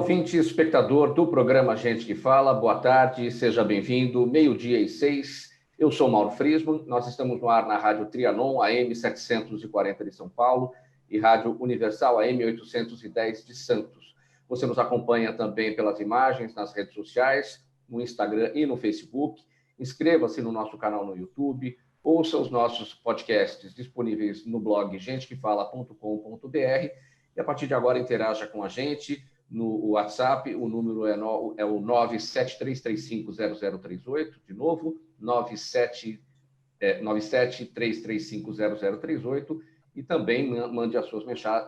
ouvinte e espectador do programa Gente que Fala, boa tarde, seja bem-vindo, 12:06. Eu sou Mauro Friesman, nós estamos no ar na Rádio Trianon, AM 740 de São Paulo e Rádio Universal, AM 810 de Santos. Você nos acompanha também pelas imagens nas redes sociais, no Instagram e no Facebook. Inscreva-se no nosso canal no YouTube, ouça os nossos podcasts disponíveis no blog gentequefala.com.br e a partir de agora interaja com a gente no WhatsApp, o número é o 973350038, de novo, 973350038, e também mande as suas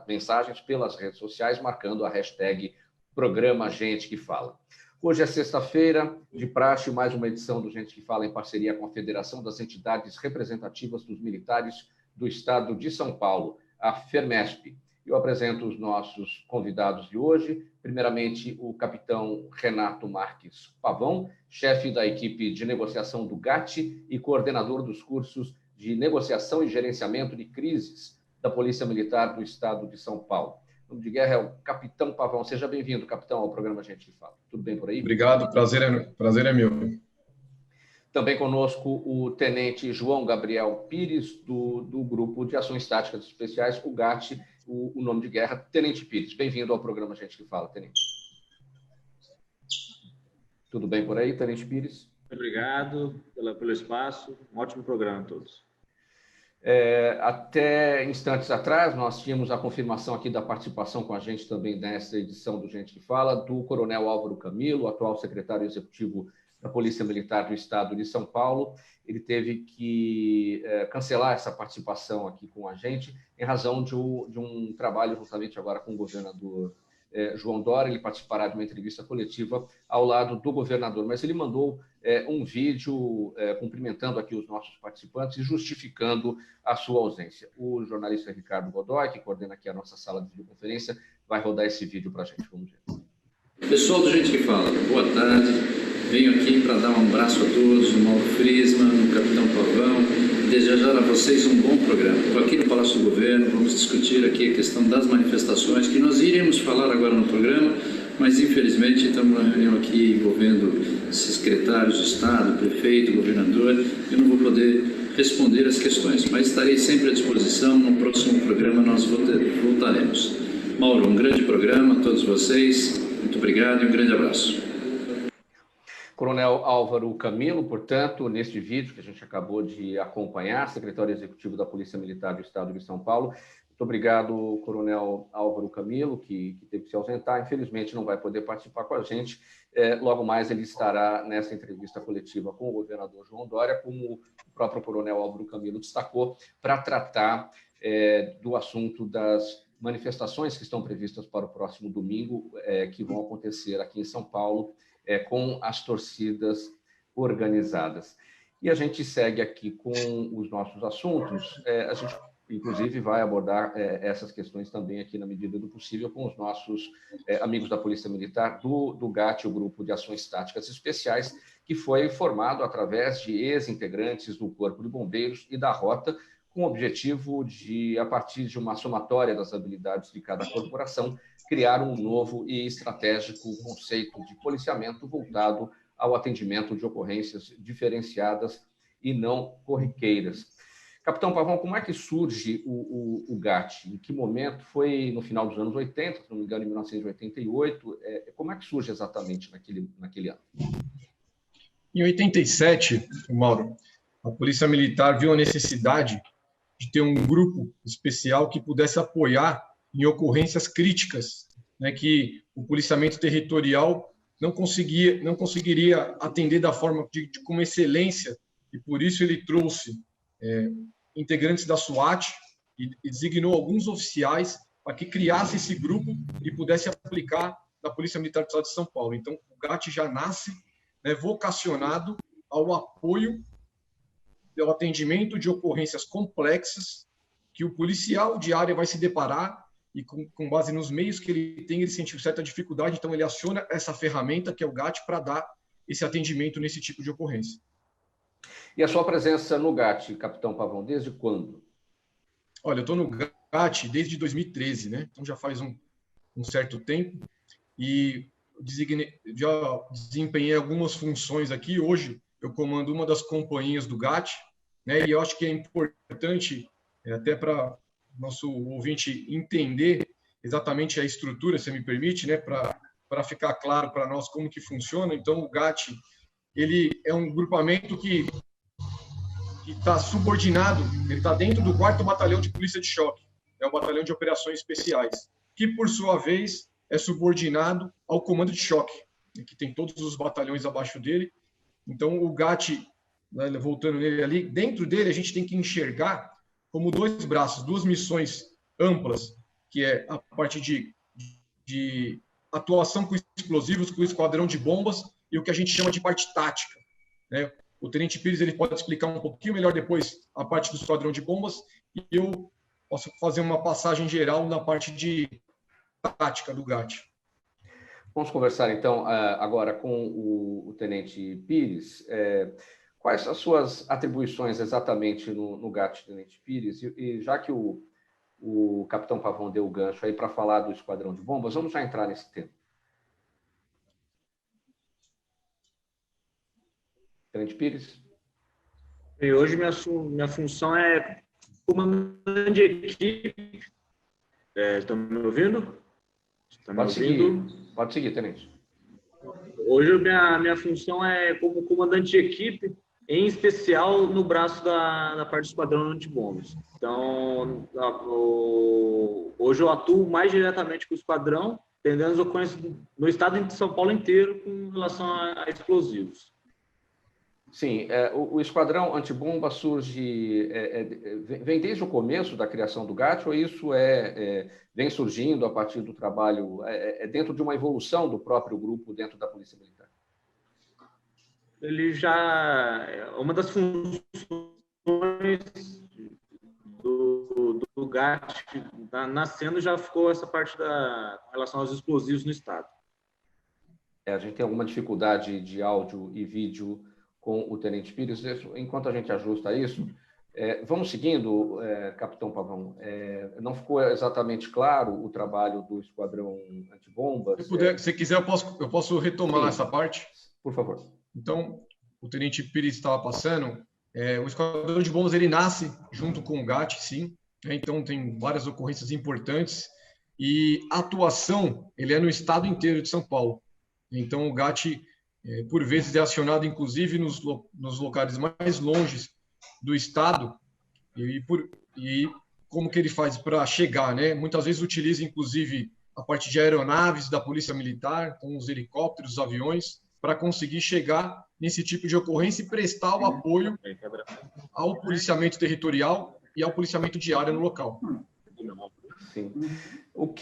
mensagens pelas redes sociais, marcando a hashtag Programa Gente que Fala. Hoje é sexta-feira, de praxe, mais uma edição do Gente que Fala em parceria com a Federação das Entidades Representativas dos Militares do Estado de São Paulo, a FERMESP. Eu apresento os nossos convidados de hoje. Primeiramente, o capitão Renato Marques Pavão, chefe da equipe de negociação do GAT e coordenador dos cursos de negociação e gerenciamento de crises da Polícia Militar do Estado de São Paulo. O nome de guerra é o capitão Pavão. Seja bem-vindo, capitão, ao programa Gente que Fala. Tudo bem por aí? Obrigado, prazer é meu. Também conosco o tenente João Gabriel Pires, do Grupo de Ações Táticas Especiais, o GAT, o nome de guerra, Tenente Pires. Bem-vindo ao programa Gente que Fala, tenente. Tudo bem por aí, tenente Pires? Obrigado pelo espaço. Um ótimo programa a todos. Até instantes atrás, nós tínhamos a confirmação aqui da participação com a gente também nessa edição do Gente que Fala, do coronel Álvaro Camilo, atual secretário executivo da Polícia Militar do Estado de São Paulo. Ele teve que cancelar essa participação aqui com a gente em razão de um trabalho justamente agora com o governador João Dória. Ele participará de uma entrevista coletiva ao lado do governador, mas ele mandou um vídeo cumprimentando aqui os nossos participantes e justificando a sua ausência. O jornalista Ricardo Godoy, que coordena aqui a nossa sala de videoconferência, vai rodar esse vídeo para a gente. Vamos ver. Pessoal do Gente que Fala, boa tarde. Venho aqui para dar um abraço a todos, no Mauro Friesman, no Capitão Pavão, e desejar a vocês um bom programa. Estou aqui no Palácio do Governo, vamos discutir aqui a questão das manifestações, que nós iremos falar agora no programa, mas infelizmente estamos numa reunião aqui envolvendo secretários de Estado, prefeito, governador, eu não vou poder responder as questões, mas estarei sempre à disposição, no próximo programa nós voltaremos. Mauro, um grande programa a todos vocês, muito obrigado e um grande abraço. Coronel Álvaro Camilo, portanto, neste vídeo que a gente acabou de acompanhar, secretário executivo da Polícia Militar do Estado de São Paulo. Muito obrigado, Coronel Álvaro Camilo, que teve que se ausentar. Infelizmente, não vai poder participar com a gente. Logo mais, ele estará nessa entrevista coletiva com o governador João Dória, como o próprio Coronel Álvaro Camilo destacou, para tratar do assunto das manifestações que estão previstas para o próximo domingo, que vão acontecer aqui em São Paulo, com as torcidas organizadas. E a gente segue aqui com os nossos assuntos. A gente, inclusive, vai abordar essas questões também aqui na medida do possível com os nossos amigos da Polícia Militar, do GAT, o Grupo de Ações Táticas Especiais, que foi formado através de ex-integrantes do Corpo de Bombeiros e da Rota, com o objetivo de, a partir de uma somatória das habilidades de cada corporação, criar um novo e estratégico conceito de policiamento voltado ao atendimento de ocorrências diferenciadas e não corriqueiras. Capitão Pavão, como é que surge o GAT? Em que momento? Foi no final dos anos 80, se não me engano, em 1988. Como é que surge exatamente naquele ano? Em 87, Mauro, a Polícia Militar viu a necessidade de ter um grupo especial que pudesse apoiar em ocorrências críticas, né, que o policiamento territorial não conseguiria atender da forma com excelência, e por isso ele trouxe integrantes da SWAT e designou alguns oficiais para que criasse esse grupo e pudesse aplicar na Polícia Militar do Estado de São Paulo. Então, o GAT já nasce vocacionado ao apoio ao atendimento de ocorrências complexas que o policial de área vai se deparar e, com base nos meios que ele tem, ele sentiu certa dificuldade, então ele aciona essa ferramenta, que é o GAT, para dar esse atendimento nesse tipo de ocorrência. E a sua presença no GAT, capitão Pavão, desde quando? Olha, eu estou no GAT desde 2013, né? Então já faz um certo tempo. e já desempenhei algumas funções aqui. Hoje eu comando uma das companhias do GAT, né? E eu acho que é importante, até para nosso ouvinte entender exatamente a estrutura, se me permite, né? Para ficar claro para nós como que funciona. Então, o GAT, ele é um grupamento que está subordinado, ele está dentro do 4º Batalhão de Polícia de Choque, é o Batalhão de Operações Especiais, que, por sua vez, é subordinado ao Comando de Choque, que tem todos os batalhões abaixo dele. Então, o GAT, né, voltando nele ali, dentro dele a gente tem que enxergar como 2 braços, 2 missões amplas, que é a parte de atuação com explosivos, com o esquadrão de bombas, e o que a gente chama de parte tática, né? O Tenente Pires ele pode explicar um pouquinho melhor depois a parte do esquadrão de bombas, e eu posso fazer uma passagem geral na parte de tática do GAT. Vamos conversar, então, agora com o Tenente Pires. Quais as suas atribuições exatamente no GAT, Tenente Pires? E já que o Capitão Pavão deu o gancho aí para falar do esquadrão de bombas, vamos já entrar nesse tema. Tenente Pires? E hoje minha função é comandante de equipe. Estão me ouvindo? Pode seguir, Tenente. Hoje minha função é como comandante de equipe, em especial no braço da parte do esquadrão antibombas. Então, hoje eu atuo mais diretamente com o esquadrão, atendendo as ocorrências no estado de São Paulo inteiro com relação a explosivos. Sim, o esquadrão antibomba surge, vem desde o começo da criação do GAT, ou isso vem surgindo a partir do trabalho, dentro de uma evolução do próprio grupo dentro da Polícia Militar? Ele já uma das funções do GAT nascendo, já ficou essa parte com relação aos explosivos no estado. A gente tem alguma dificuldade de áudio e vídeo com o Tenente Pires. Enquanto a gente ajusta isso, vamos seguindo, Capitão Pavão. Não ficou exatamente claro o trabalho do esquadrão antibombas? Se quiser, eu posso retomar Sim, essa parte? por favor. Então, o Tenente Pires estava passando. O esquadrão de bombas ele nasce junto com o GAT, sim. Então, tem várias ocorrências importantes. E a atuação ele é no estado inteiro de São Paulo. Então, o GAT por vezes é acionado, inclusive, nos locais mais longes do estado, e como que ele faz para chegar, né? Muitas vezes utiliza, inclusive, a parte de aeronaves da Polícia Militar, com os helicópteros, os aviões, para conseguir chegar nesse tipo de ocorrência e prestar o apoio ao policiamento territorial e ao policiamento de área no local. Sim. O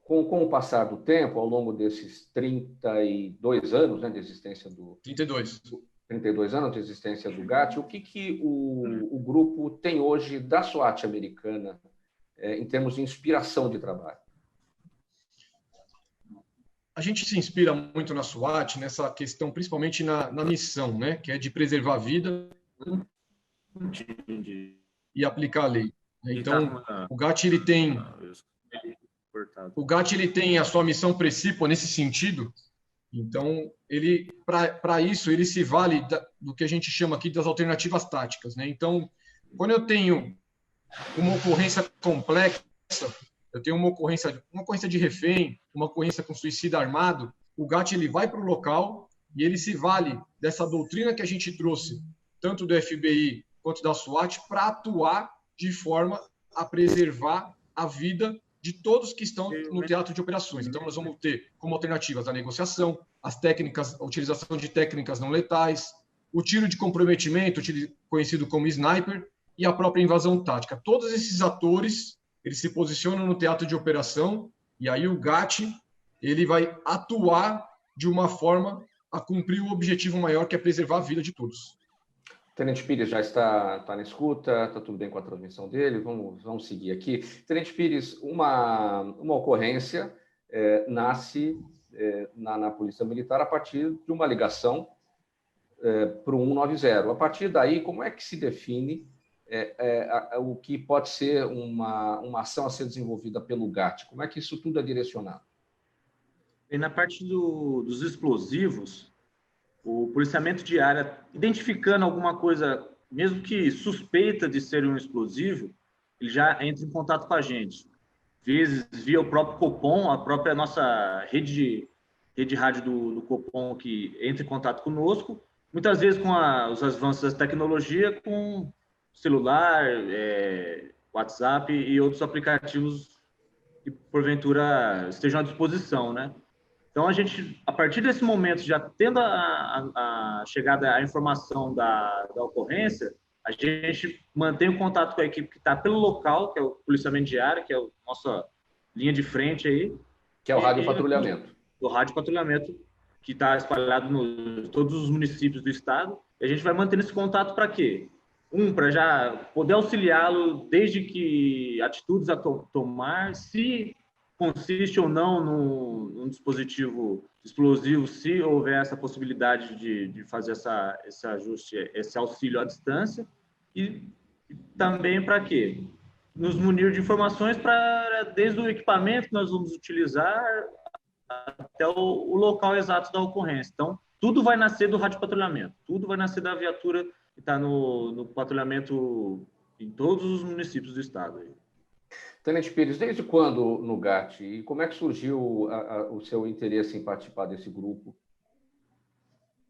com o passar do tempo, ao longo desses 32 anos, né, de existência 32 anos de existência do GAT, o que o grupo tem hoje da SWAT americana em termos de inspiração de trabalho? A gente se inspira muito na SWAT, nessa questão, principalmente na missão, né, que é de preservar a vida e aplicar a lei. Então, o GAT ele tem a sua missão principal nesse sentido. Então, para isso, ele se vale do que a gente chama aqui das alternativas táticas, né? Então, quando eu tenho uma ocorrência complexa, eu tenho uma ocorrência de refém, uma ocorrência com suicida armado, o GAT ele vai para o local e ele se vale dessa doutrina que a gente trouxe, tanto do FBI quanto da SWAT, para atuar de forma a preservar a vida de todos que estão no teatro de operações. Então, nós vamos ter como alternativas a negociação, a utilização de técnicas não letais, o tiro de comprometimento, conhecido como sniper, e a própria invasão tática. Todos esses atores, eles se posicionam no teatro de operação, e aí o GAT ele vai atuar de uma forma a cumprir o objetivo maior, que é preservar a vida de todos. Tenente Pires já está na escuta, está tudo bem com a transmissão dele, vamos seguir aqui. Tenente Pires, uma ocorrência nasce na Polícia Militar a partir de uma ligação para o 190. A partir daí, como é que se define o que pode ser uma ação a ser desenvolvida pelo GAT? Como é que isso tudo é direcionado? E na parte dos explosivos, o policiamento de área, identificando alguma coisa, mesmo que suspeita de ser um explosivo, ele já entra em contato com a gente. Às vezes, via o próprio Copom, a própria nossa rede rádio do Copom, que entra em contato conosco, muitas vezes com os avanços da tecnologia, com celular, WhatsApp e outros aplicativos que, porventura, estejam à disposição, né? Então, a gente, a partir desse momento, já tendo a chegada, a informação da ocorrência, a gente mantém o contato com a equipe que está pelo local, que é o policiamento de área, que é a nossa linha de frente aí. Que é o rádio patrulhamento. O rádio patrulhamento, que está espalhado em todos os municípios do estado. E a gente vai mantendo esse contato para quê? Para já poder auxiliá-lo desde que atitudes a tomar, se consiste ou não num dispositivo explosivo, se houver essa possibilidade de fazer esse ajuste, esse auxílio à distância, e também para quê? Nos munir de informações desde o equipamento que nós vamos utilizar até o local exato da ocorrência. Então, tudo vai nascer do rádio patrulhamento, tudo vai nascer da viatura que está no patrulhamento em todos os municípios do estado. Tenente Pires, desde quando no GAT e como é que surgiu o seu interesse em participar desse grupo?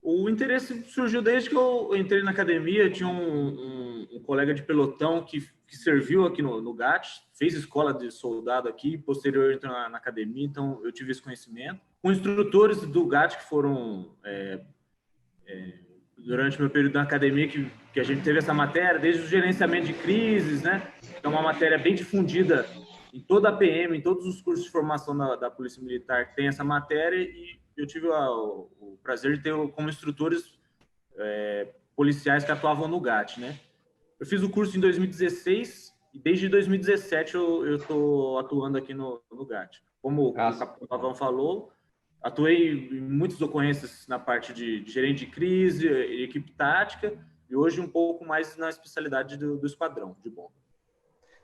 O interesse surgiu desde que eu entrei na academia. Tinha um colega de pelotão que serviu aqui no GAT, fez escola de soldado aqui, posterior entrou na academia, então eu tive esse conhecimento. Com instrutores do GAT que foram, durante o meu período na academia, que a gente teve essa matéria, desde o gerenciamento de crises, né? É uma matéria bem difundida em toda a PM, em todos os cursos de formação da Polícia Militar que tem essa matéria, e eu tive o prazer de ter como instrutores policiais que atuavam no GAT, né? Eu fiz o curso em 2016 e desde 2017 eu estou atuando aqui no GAT. Como o Capitão Pavão falou, atuei em muitas ocorrências na parte de gerente de crise, equipe tática, e hoje um pouco mais na especialidade do esquadrão de bomba.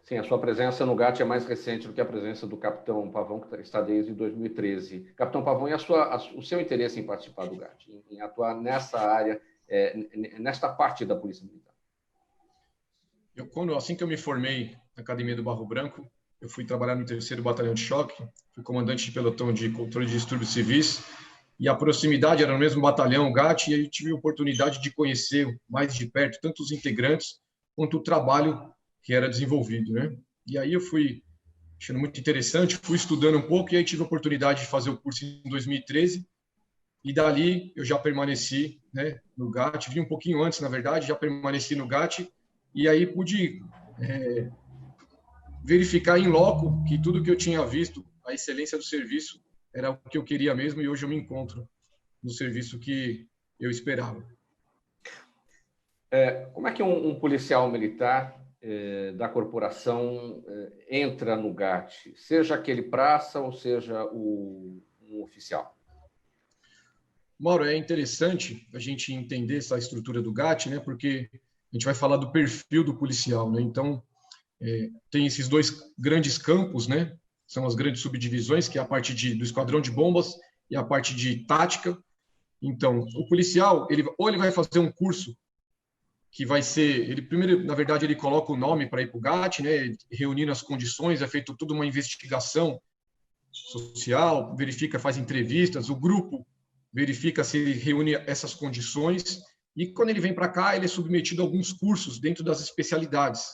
Sim, a sua presença no GAT é mais recente do que a presença do Capitão Pavão, que está desde 2013. Capitão Pavão, e o seu interesse em participar do GAT, em atuar nessa área, nesta parte da Polícia Militar? Assim que eu me formei na Academia do Barro Branco, eu fui trabalhar no 3º Batalhão de Choque, fui comandante de pelotão de controle de distúrbios civis, e a proximidade era no mesmo batalhão, o GAT, e aí tive a oportunidade de conhecer mais de perto tanto os integrantes quanto o trabalho que era desenvolvido, né? E aí eu fui achando muito interessante, fui estudando um pouco, e aí tive a oportunidade de fazer o curso em 2013, e dali eu já permaneci, né, no GAT, vim um pouquinho antes, na verdade, já permaneci no GAT, e aí pude verificar em loco que tudo que eu tinha visto, a excelência do serviço, era o que eu queria mesmo, e hoje eu me encontro no serviço que eu esperava. Como é que um policial militar da corporação entra no GAT, seja aquele praça ou seja um oficial? Mauro, é interessante a gente entender essa estrutura do GAT, né? Porque a gente vai falar do perfil do policial, né? Então, tem esses dois grandes campos, né? São as grandes subdivisões, que é a parte do esquadrão de bombas e a parte de tática. Então, o policial, ele vai fazer um curso que vai ser, ele primeiro, na verdade, ele coloca o nome para ir para o GAT, né? Reunindo as condições, é feito toda uma investigação social, verifica, faz entrevistas, o grupo verifica se ele reúne essas condições, e quando ele vem para cá, ele é submetido a alguns cursos dentro das especialidades.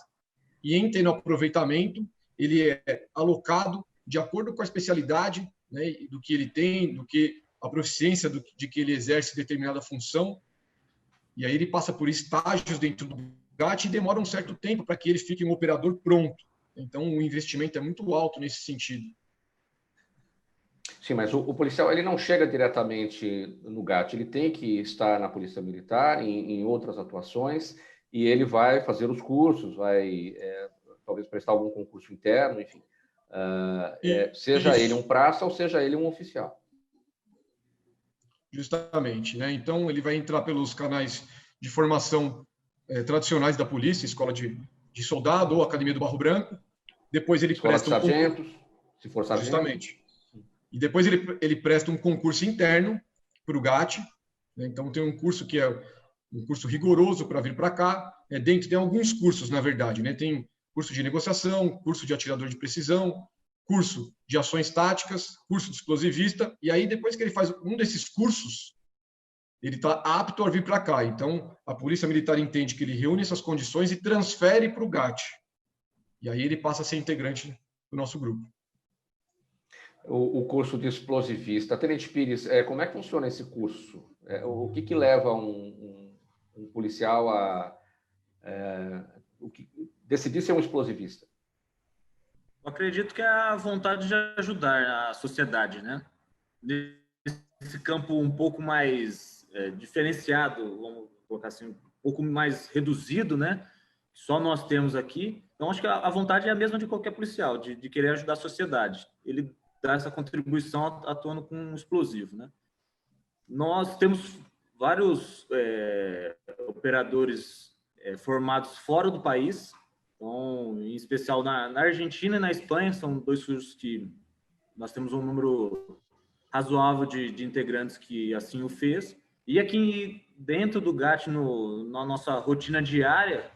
E em tendo aproveitamento, ele é alocado de acordo com a especialidade, né, do que ele tem, do que a proficiência de que ele exerce determinada função. E aí ele passa por estágios dentro do GAT e demora um certo tempo para que ele fique um operador pronto. Então, o investimento é muito alto nesse sentido. Sim, mas o policial ele não chega diretamente no GAT, ele tem que estar na Polícia Militar, em outras atuações, e ele vai fazer os cursos, vai talvez prestar algum concurso interno, enfim. Seja ele um praça ou seja ele um oficial. Justamente, né? Então, ele vai entrar pelos canais de formação tradicionais da polícia, escola de soldado ou academia do Barro Branco. Depois ele escola presta de sargentos, se for sargento. Justamente. e depois ele presta um concurso interno para o GAT, né? Então tem um curso que é um curso rigoroso para vir para cá. Dentro tem alguns cursos, na verdade, né? Tem curso de negociação, curso de atirador de precisão, curso de ações táticas, curso de explosivista, e aí depois que ele faz um desses cursos, ele está apto a vir para cá. Então, a Polícia Militar entende que ele reúne essas condições e transfere para o GAT. E aí ele passa a ser integrante do nosso grupo. O curso de explosivista. Tenente Pires, como é que funciona esse curso? O que leva um policial a decidir ser um explosivista? Eu acredito que é a vontade de ajudar a sociedade, né? Nesse campo um pouco mais diferenciado, vamos colocar assim, um pouco mais reduzido, né? Só nós temos aqui. Então, acho que a vontade é a mesma de qualquer policial, de querer ajudar a sociedade. Ele dá essa contribuição atuando com um explosivo, né? Nós temos vários operadores formados fora do país, então, em especial na Argentina e na Espanha, são 2 cursos que nós temos um número razoável de integrantes que assim o fez. E aqui dentro do GAT, na nossa rotina diária,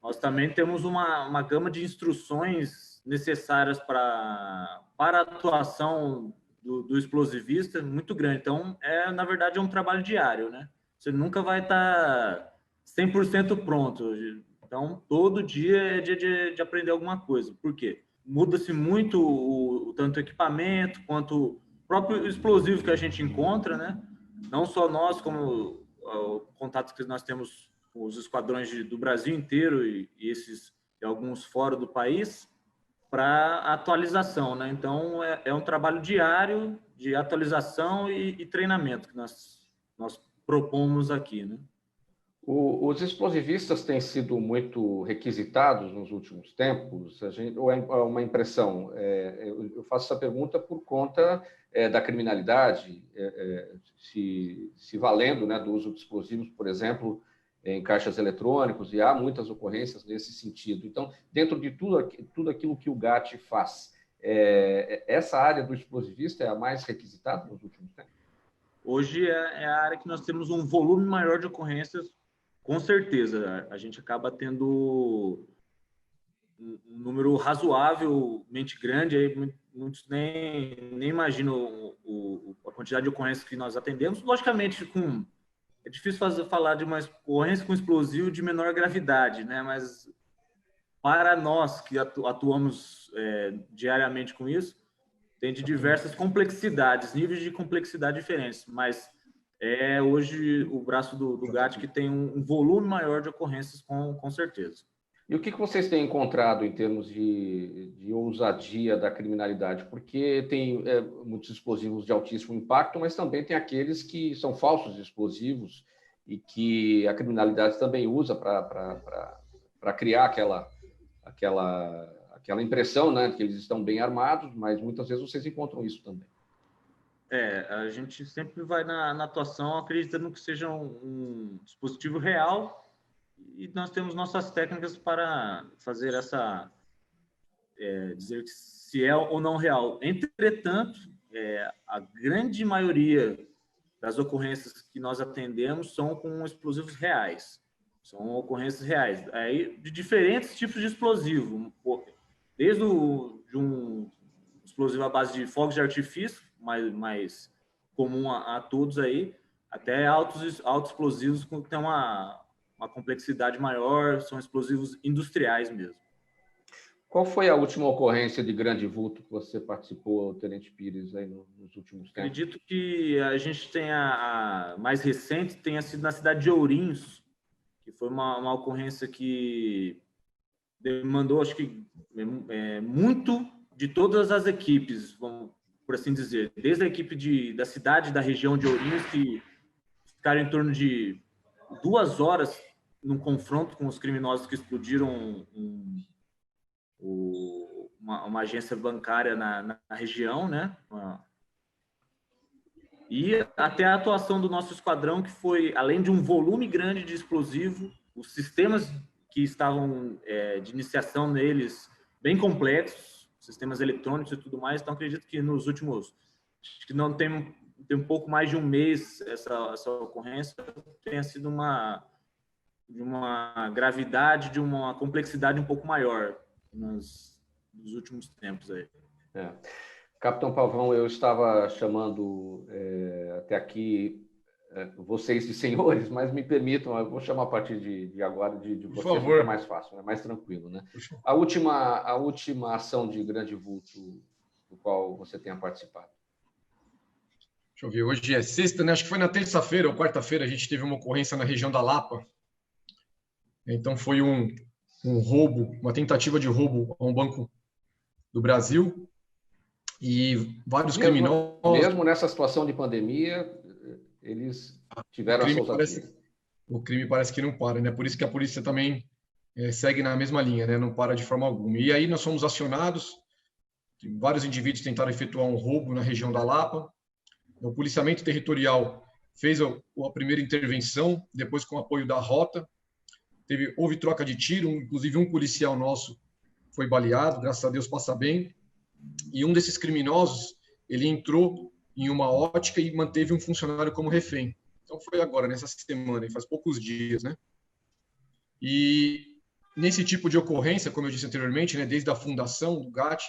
nós também temos uma gama de instruções necessárias para a atuação do explosivista muito grande. Então, na verdade, é um trabalho diário, né? Você nunca vai estar 100% pronto. Então, todo dia é dia de aprender alguma coisa. Por quê? Muda-se muito tanto o equipamento quanto o próprio explosivo que a gente encontra, né? Não só nós, como contatos que nós temos com os esquadrões do Brasil inteiro e alguns fora do país, para atualização, né? Então, é um trabalho diário de atualização e treinamento que nós propomos aqui, né? Os explosivistas têm sido muito requisitados nos últimos tempos, ou é uma impressão? Eu faço essa pergunta por conta da criminalidade, se valendo, né, do uso de explosivos, por exemplo, em caixas eletrônicos, e há muitas ocorrências nesse sentido. Então, dentro de tudo aquilo que o GAT faz, essa área do explosivista é a mais requisitada nos últimos tempos? Hoje é a área que nós temos um volume maior de ocorrências. Com certeza, a gente acaba tendo um número razoavelmente grande, aí muitos nem imaginam a quantidade de ocorrências que nós atendemos. Logicamente, é difícil falar de uma ocorrência com explosivo de menor gravidade, né? Mas para nós que atuamos diariamente com isso, tem de diversas complexidades, níveis de complexidade diferentes, mas hoje o braço do GAT que tem um volume maior de ocorrências, com certeza. E o que vocês têm encontrado em termos de ousadia da criminalidade? Porque tem muitos explosivos de altíssimo impacto, mas também tem aqueles que são falsos explosivos e que a criminalidade também usa para criar aquela impressão, né, que eles estão bem armados, mas muitas vezes vocês encontram isso também. A gente sempre vai na atuação acreditando que seja um dispositivo real, e nós temos nossas técnicas para fazer dizer se é ou não real. Entretanto, a grande maioria das ocorrências que nós atendemos são com explosivos reais. São ocorrências reais, de diferentes tipos de explosivo, desde de um explosivo à base de fogos de artifício, mais comum a todos aí, até altos explosivos que tem uma complexidade maior, são explosivos industriais mesmo. Qual foi a última ocorrência de grande vulto que você participou, Tenente Pires, aí nos últimos tempos? Acredito que a gente tem a mais recente, tenha sido na cidade de Ourinhos, que foi uma ocorrência que demandou, acho que, muito de todas as equipes, vamos por assim dizer, desde a equipe da cidade, da região de Ourinhos, que ficaram em torno de 2 horas num confronto com os criminosos que explodiram uma agência bancária na região, né? E até a atuação do nosso esquadrão, que foi, além de um volume grande de explosivo, os sistemas que estavam de iniciação neles bem complexos, sistemas eletrônicos e tudo mais. Então, acredito que nos últimos acho que não tem um pouco mais de um mês essa ocorrência, tenha sido de uma gravidade, de uma complexidade um pouco maior nos últimos tempos aí. Capitão Pavão, eu estava chamando até aqui vocês de senhores, mas me permitam, eu vou chamar a partir de agora de vocês, porque é mais fácil, é mais tranquilo, né? A última ação de grande vulto do qual você tenha participado. Deixa eu ver, hoje é sexta, né? Acho que foi na terça-feira ou quarta-feira a gente teve uma ocorrência na região da Lapa. Então foi um roubo, uma tentativa de roubo a um banco do Brasil e vários criminosos. Mesmo nessa situação de pandemia, eles tiveram essa ousadia. O crime parece que não para, né? Por isso que a polícia também segue na mesma linha, né? Não para de forma alguma. E aí nós fomos acionados, vários indivíduos tentaram efetuar um roubo na região da Lapa. O policiamento territorial fez a primeira intervenção, depois com o apoio da rota. Houve troca de tiro, inclusive um policial nosso foi baleado, graças a Deus passa bem. E um desses criminosos, ele entrou em uma ótica e manteve um funcionário como refém. Então foi agora, nessa semana, faz poucos dias, né? E nesse tipo de ocorrência, como eu disse anteriormente, né, desde a fundação do GAT,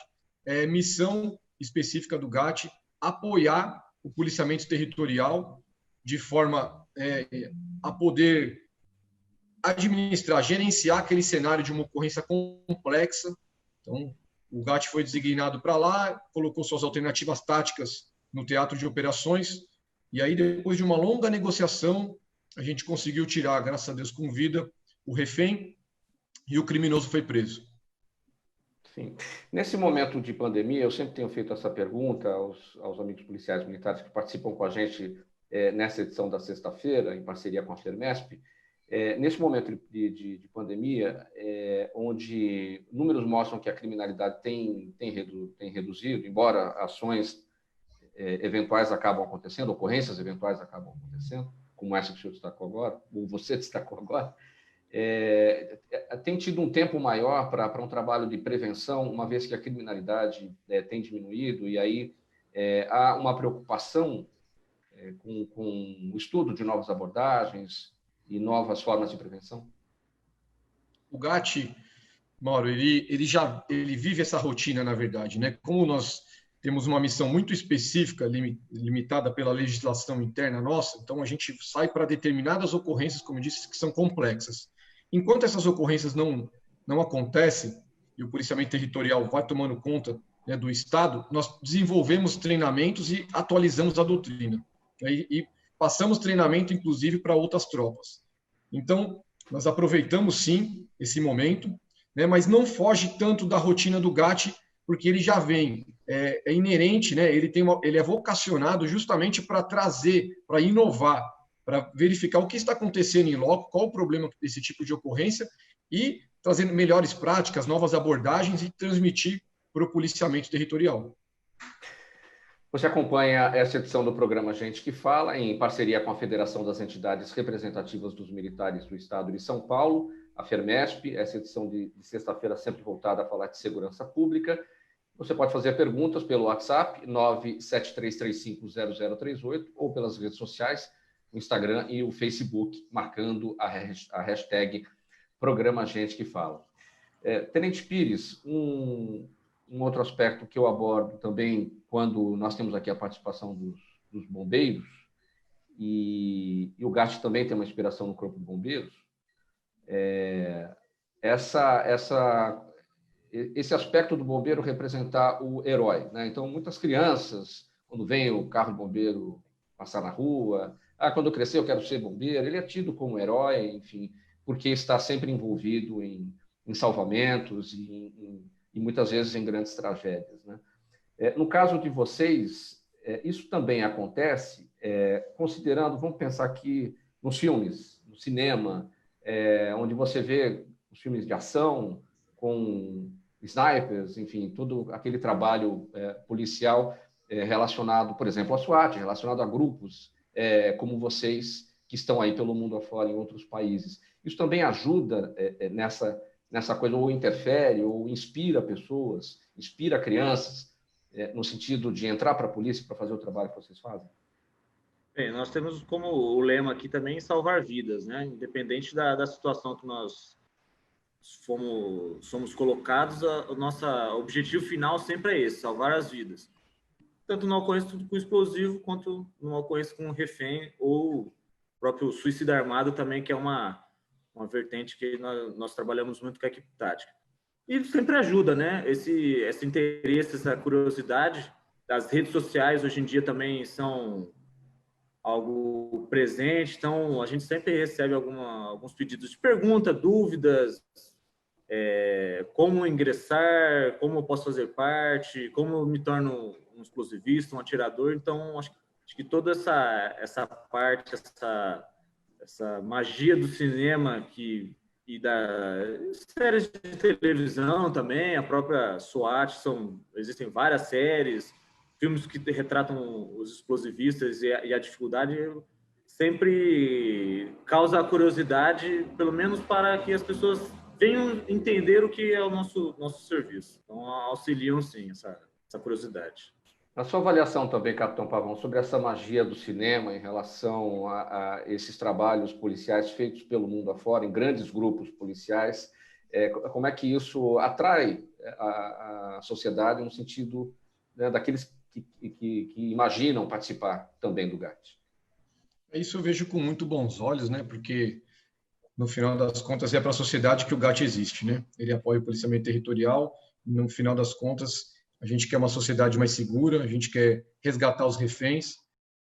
é missão específica do GAT apoiar o policiamento territorial de forma a poder administrar, gerenciar aquele cenário de uma ocorrência complexa. Então, o GAT foi designado para lá, colocou suas alternativas táticas no teatro de operações, e aí, depois de uma longa negociação, a gente conseguiu tirar, graças a Deus, com vida, o refém, e o criminoso foi preso. Sim. Nesse momento de pandemia, eu sempre tenho feito essa pergunta aos amigos policiais militares que participam com a gente nessa edição da sexta-feira, em parceria com a Fermesp. Nesse momento de pandemia, onde números mostram que a criminalidade tem reduzido, embora ações eventuais acabam acontecendo, ocorrências eventuais acabam acontecendo, como essa que o senhor destacou agora, ou você destacou agora, tem tido um tempo maior para um trabalho de prevenção, uma vez que a criminalidade tem diminuído, e aí há uma preocupação com o estudo de novas abordagens e novas formas de prevenção? O GAT, Mauro, ele vive essa rotina, na verdade, né? Como nós temos uma missão muito específica, limitada pela legislação interna nossa, então a gente sai para determinadas ocorrências, como eu disse, que são complexas. Enquanto essas ocorrências não acontecem, e o policiamento territorial vai tomando conta, né, do Estado, nós desenvolvemos treinamentos e atualizamos a doutrina. E passamos treinamento, inclusive, para outras tropas. Então, nós aproveitamos, sim, esse momento, né, mas não foge tanto da rotina do GAT, porque ele já vem, é inerente, né, ele é vocacionado justamente para trazer, para inovar, para verificar o que está acontecendo em loco, qual o problema desse tipo de ocorrência, e trazendo melhores práticas, novas abordagens e transmitir para o policiamento territorial. Você acompanha essa edição do programa Gente que Fala, em parceria com a Federação das Entidades Representativas dos Militares do Estado de São Paulo, a Fermesp, essa edição de sexta-feira sempre voltada a falar de segurança pública. Você pode fazer perguntas pelo WhatsApp 973350038 ou pelas redes sociais, o Instagram e o Facebook, marcando a hashtag Programa Gente que Fala. Tenente Pires, um outro aspecto que eu abordo também quando nós temos aqui a participação dos bombeiros, e o GAT também tem uma inspiração no Corpo de Bombeiros, esse aspecto do bombeiro representar o herói, né? Então, muitas crianças, quando vem o carro de bombeiro passar na rua, quando eu crescer eu quero ser bombeiro, ele é tido como herói, enfim, porque está sempre envolvido em salvamentos e muitas vezes em grandes tragédias, né? No caso de vocês, isso também acontece, considerando, vamos pensar aqui nos filmes, no cinema, onde você vê os filmes de ação com snipers, enfim, todo aquele trabalho policial relacionado, por exemplo, à SWAT, relacionado a grupos como vocês, que estão aí pelo mundo afora, em outros países. Isso também ajuda nessa coisa, ou interfere, ou inspira pessoas, inspira crianças no sentido de entrar para a polícia para fazer o trabalho que vocês fazem? Bem, nós temos como o lema aqui também salvar vidas, né? Independente da situação que nós somos colocados, o nosso objetivo final sempre é esse, salvar as vidas. Tanto numa ocorrência com explosivo, quanto numa ocorrência com refém, ou próprio suicídio armado também, que é uma vertente que nós trabalhamos muito com a equipe tática. E sempre ajuda, né? Esse interesse, essa curiosidade. As redes sociais hoje em dia também são algo presente, então a gente sempre recebe alguns pedidos de pergunta, dúvidas, como ingressar, como eu posso fazer parte, como eu me torno um explosivista, um atirador. Então acho que toda essa parte, essa magia do cinema e das séries de televisão também, a própria SWAT, existem várias séries, filmes que retratam os explosivistas e a dificuldade, sempre causa a curiosidade, pelo menos para que as pessoas venham entender o que é o nosso serviço. Então, auxiliam, sim, essa curiosidade. A sua avaliação também, Capitão Pavão, sobre essa magia do cinema em relação a esses trabalhos policiais feitos pelo mundo afora, em grandes grupos policiais, como é que isso atrai a sociedade no sentido, né, daqueles que imaginam participar também do GAT? Isso eu vejo com muito bons olhos, né? Porque, no final das contas, é para a sociedade que o GAT existe, né? Ele apoia o policiamento territorial, e, no final das contas, a gente quer uma sociedade mais segura, a gente quer resgatar os reféns.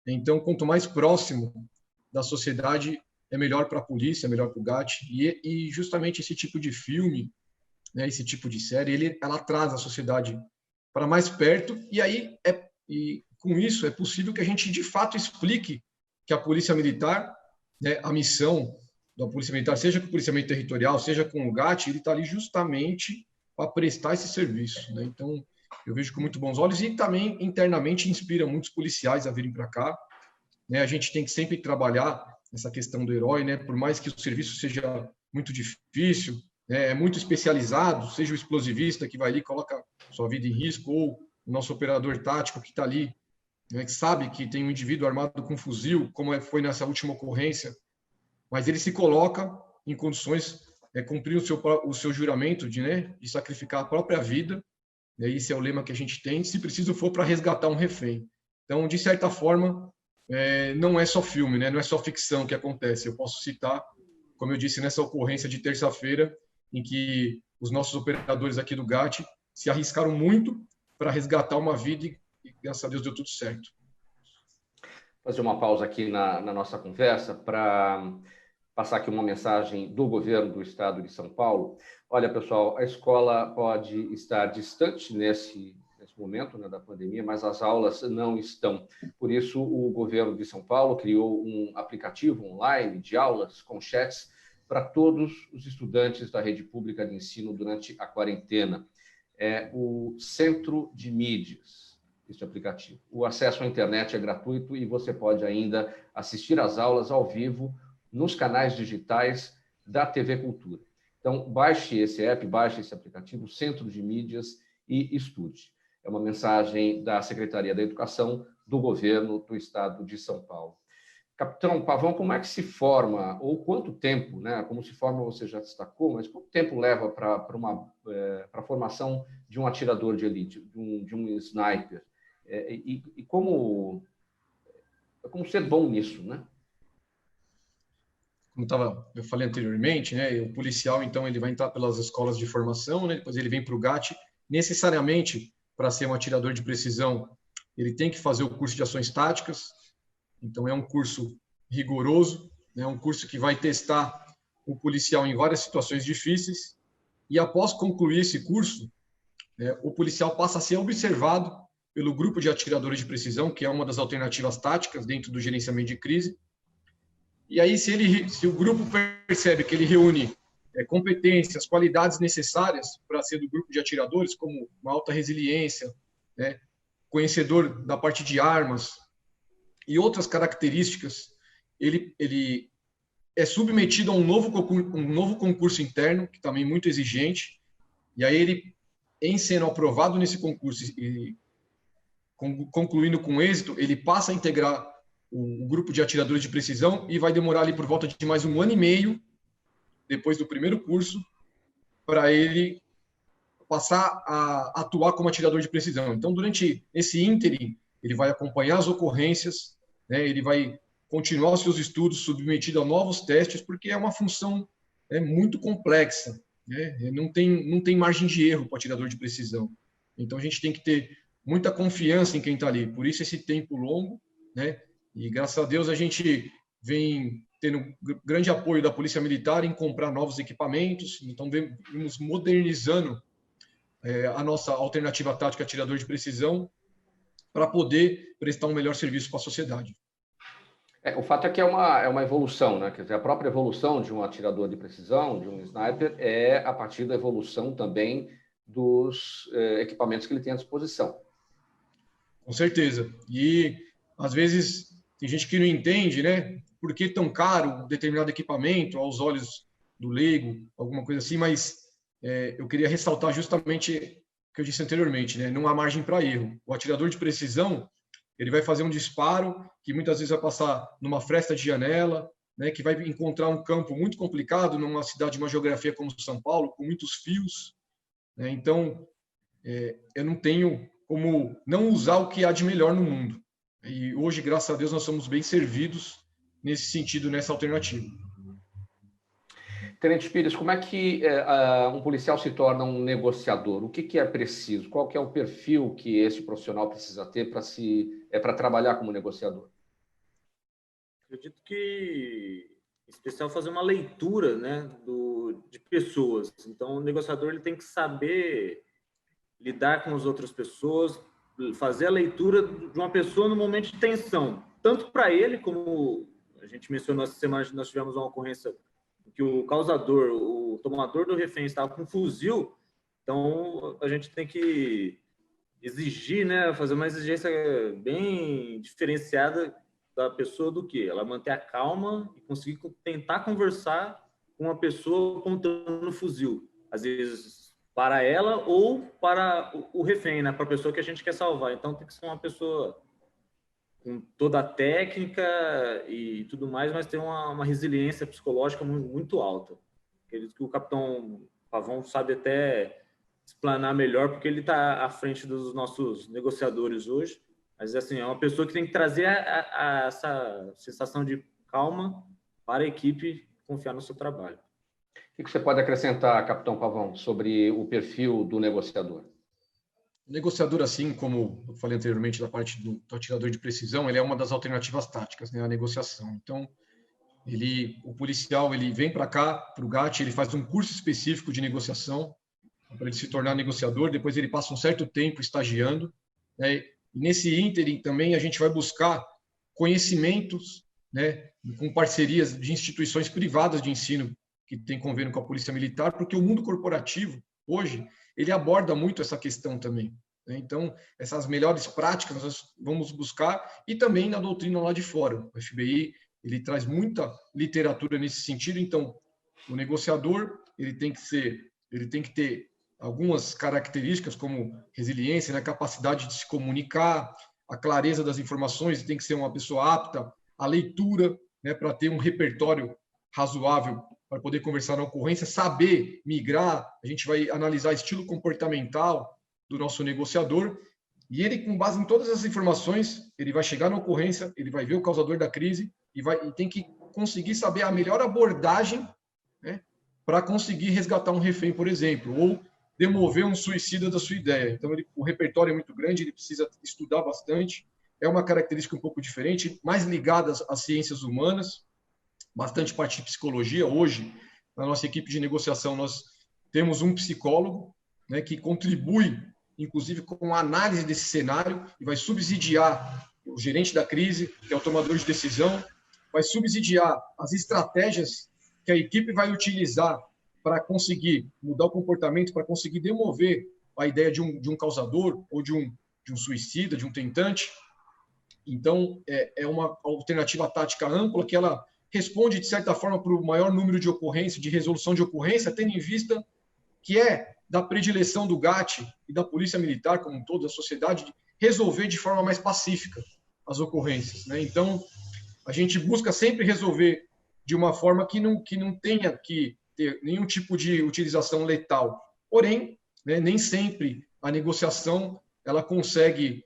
Então, quanto mais próximo da sociedade, é melhor para a polícia, é melhor para o GAT. E justamente esse tipo de filme, né, esse tipo de série, ela traz a sociedade para mais perto. E aí, com isso, é possível que a gente, de fato, explique que a Polícia Militar, né, a missão da Polícia Militar, seja com o policiamento territorial, seja com o GAT, ele está ali justamente para prestar esse serviço, né? Então, eu vejo com muito bons olhos e também internamente inspira muitos policiais a virem para cá, né? A gente tem que sempre trabalhar essa questão do herói, né? Por mais que o serviço seja muito difícil, né? É muito especializado, seja o explosivista que vai ali e coloca sua vida em risco, ou o nosso operador tático que está ali, né? Que sabe que tem um indivíduo armado com fuzil, como foi nessa última ocorrência, mas ele se coloca em condições de cumprir o seu juramento de sacrificar a própria vida. Esse é o lema que a gente tem, se preciso for para resgatar um refém. Então, de certa forma, não é só filme, né? Não é só ficção que acontece. Eu posso citar, como eu disse, nessa ocorrência de terça-feira, em que os nossos operadores aqui do GAT se arriscaram muito para resgatar uma vida e, graças a Deus, deu tudo certo. Vou fazer uma pausa aqui na nossa conversa para passar aqui uma mensagem do governo do estado de São Paulo. Olha, pessoal, a escola pode estar distante nesse momento, né, da pandemia, mas as aulas não estão. Por isso, o governo de São Paulo criou um aplicativo online de aulas com chats para todos os estudantes da rede pública de ensino durante a quarentena. É o Centro de Mídias, este aplicativo. O acesso à internet é gratuito e você pode ainda assistir às aulas ao vivo nos canais digitais da TV Cultura. Então, baixe esse app, baixe esse aplicativo, Centro de Mídias, e estude. É uma mensagem da Secretaria da Educação do Governo do Estado de São Paulo. Capitão Pavão, como é que se forma, ou quanto tempo, né? Como se forma, você já destacou, mas quanto tempo leva para a formação de um atirador de elite, de um sniper? E como ser bom nisso, né? Como eu falei anteriormente, né, o policial, então, ele vai entrar pelas escolas de formação, né, depois ele vem para o GAT. Necessariamente, para ser um atirador de precisão, ele tem que fazer o curso de ações táticas. Então, é um curso rigoroso, né, um curso que vai testar o policial em várias situações difíceis. E, após concluir esse curso, o policial passa a ser observado pelo grupo de atiradores de precisão, que é uma das alternativas táticas dentro do gerenciamento de crise. E aí, se o grupo percebe que ele reúne competências, qualidades necessárias para ser do grupo de atiradores, como uma alta resiliência, né, conhecedor da parte de armas e outras características, ele é submetido a um novo concurso interno, que também é muito exigente, e aí ele, em sendo aprovado nesse concurso e concluindo com êxito, ele passa a integrar o grupo de atiradores de precisão e vai demorar ali por volta de mais 1 ano e meio, depois do primeiro curso, para ele passar a atuar como atirador de precisão. Então, durante esse ínterim, ele vai acompanhar as ocorrências, né, ele vai continuar os seus estudos submetido a novos testes, porque é uma função muito complexa, né? Não tem margem de erro para o atirador de precisão. Então, a gente tem que ter muita confiança em quem está ali. Por isso, esse tempo longo, né? E, graças a Deus, a gente vem tendo grande apoio da Polícia Militar em comprar novos equipamentos. Então, vamos modernizando a nossa alternativa tática atirador de precisão para poder prestar um melhor serviço para a sociedade. O fato é que é uma evolução, né? Quer dizer, a própria evolução de um atirador de precisão, de um sniper, é a partir da evolução também dos equipamentos que ele tem à disposição. Com certeza. E, às vezes, tem gente que não entende, né? Por que tão caro um determinado equipamento aos olhos do leigo, alguma coisa assim, mas eu queria ressaltar justamente o que eu disse anteriormente, né? Não há margem para erro. O atirador de precisão, ele vai fazer um disparo que muitas vezes vai passar numa fresta de janela, né, que vai encontrar um campo muito complicado numa cidade de uma geografia como São Paulo, com muitos fios, né? Então, eu não tenho como não usar o que há de melhor no mundo. E hoje, graças a Deus, nós somos bem servidos nesse sentido, nessa alternativa. Tenente Pires, como é que um policial se torna um negociador? O que é preciso? Qual que é o perfil que esse profissional precisa ter para trabalhar como negociador? Acredito que, em especial, fazer uma leitura, né, de pessoas. Então, o negociador ele tem que saber lidar com as outras pessoas, fazer a leitura de uma pessoa no momento de tensão, tanto para ele, como a gente mencionou essa semana, nós tivemos uma ocorrência que o causador, o tomador do refém estava com um fuzil, então a gente tem que exigir, né, fazer uma exigência bem diferenciada da pessoa do que ela manter a calma e conseguir tentar conversar com uma pessoa apontando o fuzil, às vezes para ela ou para o refém, né, para a pessoa que a gente quer salvar. Então tem que ser uma pessoa com toda a técnica e tudo mais, mas tem uma resiliência psicológica muito alta. Acredito que o capitão Pavão sabe até explanar melhor, porque ele está à frente dos nossos negociadores hoje. Mas, assim, é uma pessoa que tem que trazer essa sensação de calma para a equipe confiar no seu trabalho. O que você pode acrescentar, capitão Pavão, sobre o perfil do negociador? O negociador, assim como eu falei anteriormente da parte do atirador de precisão, ele é uma das alternativas táticas, né, a negociação. Então, o policial ele vem para cá, para o GAT, ele faz um curso específico de negociação para ele se tornar negociador, depois ele passa um certo tempo estagiando, né, e nesse ínterim também a gente vai buscar conhecimentos, né, com parcerias de instituições privadas de ensino que tem convênio com a Polícia Militar, porque o mundo corporativo, hoje, ele aborda muito essa questão também, né? Então, essas melhores práticas nós vamos buscar e também na doutrina lá de fora. O FBI, ele traz muita literatura nesse sentido. Então, o negociador, ele tem que ter algumas características como resiliência, né, capacidade de se comunicar, a clareza das informações, tem que ser uma pessoa apta à leitura, né, para ter um repertório razoável para poder conversar na ocorrência, saber migrar. A gente vai analisar estilo comportamental do nosso negociador e ele, com base em todas essas informações, ele vai chegar na ocorrência, ele vai ver o causador da crise e tem que conseguir saber a melhor abordagem, né, para conseguir resgatar um refém, por exemplo, ou demover um suicida da sua ideia. Então, o repertório é muito grande, ele precisa estudar bastante. É uma característica um pouco diferente, mais ligada às ciências humanas, bastante parte de psicologia. Hoje, na nossa equipe de negociação, nós temos um psicólogo, né, que contribui, inclusive, com a análise desse cenário e vai subsidiar o gerente da crise, que é o tomador de decisão, vai subsidiar as estratégias que a equipe vai utilizar para conseguir mudar o comportamento, para conseguir demover a ideia de um causador ou de um suicida, de um tentante. Então, é uma alternativa tática ampla que ela responde, de certa forma, para o maior número de ocorrências, de resolução de ocorrência, tendo em vista que é da predileção do GAT e da Polícia Militar, como um todo, da sociedade, resolver de forma mais pacífica as ocorrências, né? Então, a gente busca sempre resolver de uma forma que não tenha que ter nenhum tipo de utilização letal. Porém, né, nem sempre a negociação ela consegue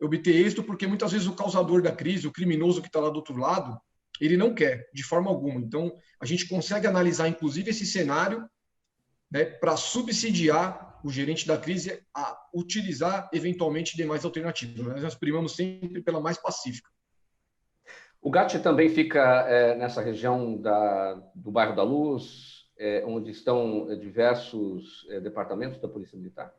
obter êxito, porque muitas vezes o causador da crise, o criminoso que está lá do outro lado, ele não quer, de forma alguma. Então, a gente consegue analisar, inclusive, esse cenário, né, para subsidiar o gerente da crise a utilizar, eventualmente, demais alternativas. Nós primamos sempre pela mais pacífica. O GAT também fica nessa região do bairro da Luz, onde estão diversos departamentos da Polícia Militar?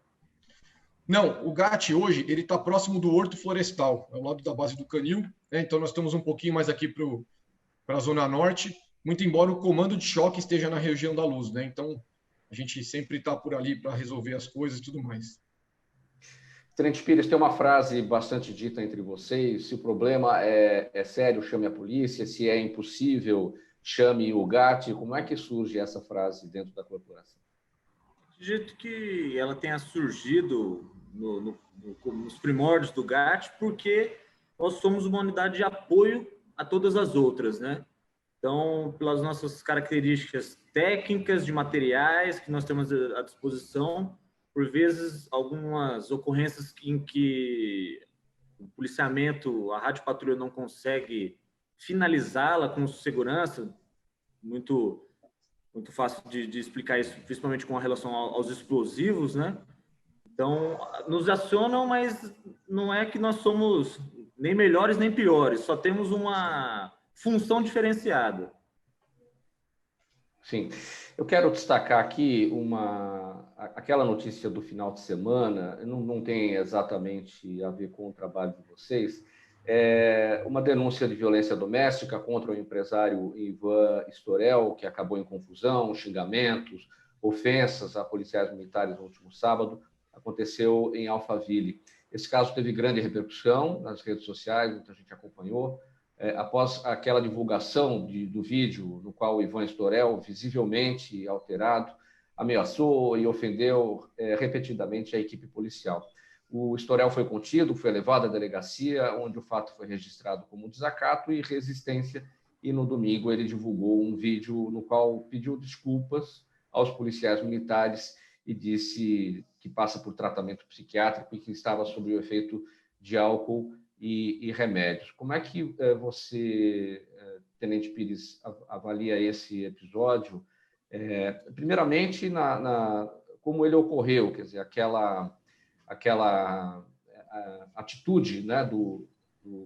Não, o GAT hoje ele está próximo do Horto Florestal, ao lado da base do Canil, né? Então nós estamos um pouquinho mais aqui para a Zona Norte, muito embora o comando de choque esteja na região da Luz, né? Então a gente sempre está por ali para resolver as coisas e tudo mais. Tenente Pires, tem uma frase bastante dita entre vocês: se o problema é sério, chame a polícia; se é impossível, chame o GAT. Como é que surge essa frase dentro da corporação? De jeito que ela tenha surgido nos primórdios do GAT, porque nós somos uma unidade de apoio a todas as outras, né? Então, pelas nossas características técnicas, de materiais que nós temos à disposição, por vezes, algumas ocorrências em que o policiamento, a rádio patrulha não consegue finalizá-la com segurança, muito fácil de explicar isso, principalmente com relação aos explosivos, né? Então, nos acionam, mas não é que nós somos nem melhores nem piores, só temos uma função diferenciada. Sim. Eu quero destacar aqui aquela notícia do final de semana, não tem exatamente a ver com o trabalho de vocês, uma denúncia de violência doméstica contra o empresário Ivan Storel, que acabou em confusão, xingamentos, ofensas a policiais militares no último sábado, aconteceu em Alphaville. Esse caso teve grande repercussão nas redes sociais, muita gente acompanhou. Após aquela divulgação do vídeo no qual o Ivan Storel, visivelmente alterado, ameaçou e ofendeu repetidamente a equipe policial. O Storel foi contido, foi levado à delegacia, onde o fato foi registrado como desacato e resistência, e no domingo ele divulgou um vídeo no qual pediu desculpas aos policiais militares e disse que passa por tratamento psiquiátrico e que estava sob o efeito de álcool e remédios. Como é que você, Tenente Pires, avalia esse episódio? Primeiramente, como ele ocorreu, quer dizer, aquela atitude, né, do